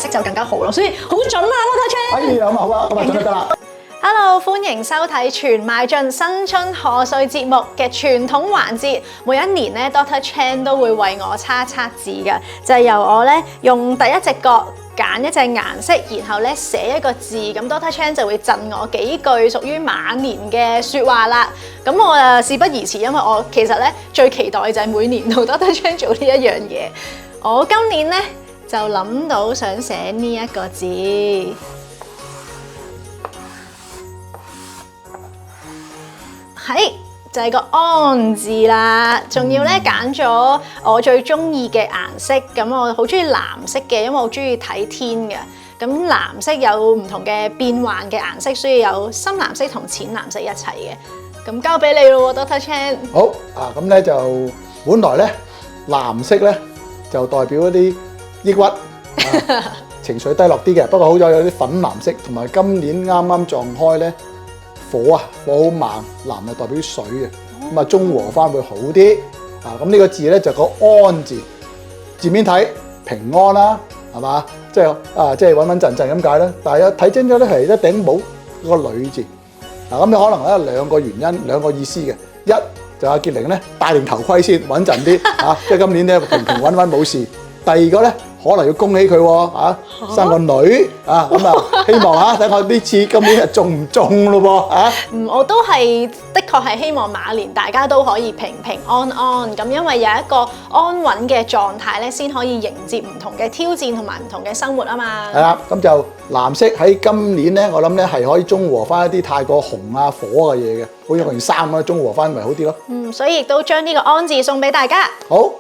就更加好咯。所以好準啊 ，Doctor Chan。哎呀，咁好啊，咁啊準就得啦。Hello， 歡迎收睇全邁進新春賀歲節目嘅傳統環節。每一年咧 ，Doctor Chan 都會為我測字嘅，就係由我咧用第一隻角揀一隻顏色，然後咧寫一個字，咁 Doctor Chan 就會贈我幾句屬於馬年嘅説話啦。咁我啊事不宜遲，因為我其實咧最期待就係每年同 Doctor Chan 做呢一樣嘢。我今年咧就諗到想寫呢一個字。係就係個安字啦，仲要咧揀咗我最中意嘅顏色，咁我好中意藍色嘅，因為我好中意睇天嘅。咁藍色有唔同嘅變幻嘅顏色，所以有深藍色同淺藍色一齊嘅。咁交俾你咯 ，Doctor Chan。好啊，咁咧就本來咧藍色咧就代表一啲抑鬱、情緒低落啲嘅，不過好在有啲粉藍色，同埋今年啱啱撞開咧。火啊，火好猛，藍係代表水嘅，咁啊中和翻會好啲啊！咁呢個字咧就個安字，字面睇平安啦，係嘛？即係即係穩穩陣陣咁解啦。但係睇真咗咧係一頂帽個女字，嗱咁你可能咧兩個原因兩個意思嘅，一就阿潔玲咧戴定頭盔先穩陣啲嚇，即係今年咧平平穩穩冇事。第二個咧。可能要恭喜佢喎，生個女啊，咁啊希望睇我呢次今年係中唔中咯喎我都係的確係希望馬年大家都可以平平安安咁，因為有一個安穩嘅狀態咧，先可以迎接唔同嘅挑戰同埋唔同嘅生活啊嘛。係啦，咁就藍色喺今年咧，我諗咧係可以中和翻一啲太過紅啊火嘅嘢嘅，好似件衫咁中和翻咪好啲咯。所以亦都將呢個安字送俾大家。好。